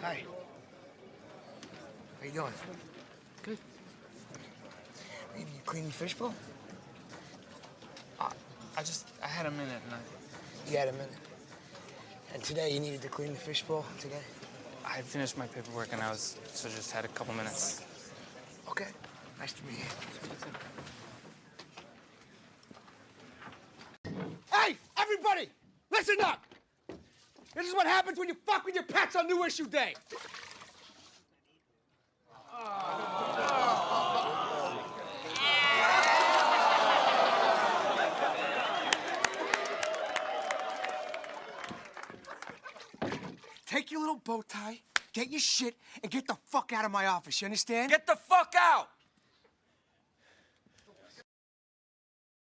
Hi. How you doing? Good. You clean the fishbowl? I had a minute and You had a minute. And today you needed to clean the fishbowl today? I had finished my paperwork and so just had a couple minutes. Okay. Nice to meet you. Hey, everybody! Listen up! This is what happens when you fuck with your pets on New Issue Day. Take your little bow tie, get your shit, and get the fuck out of my office, you understand? Get the fuck out!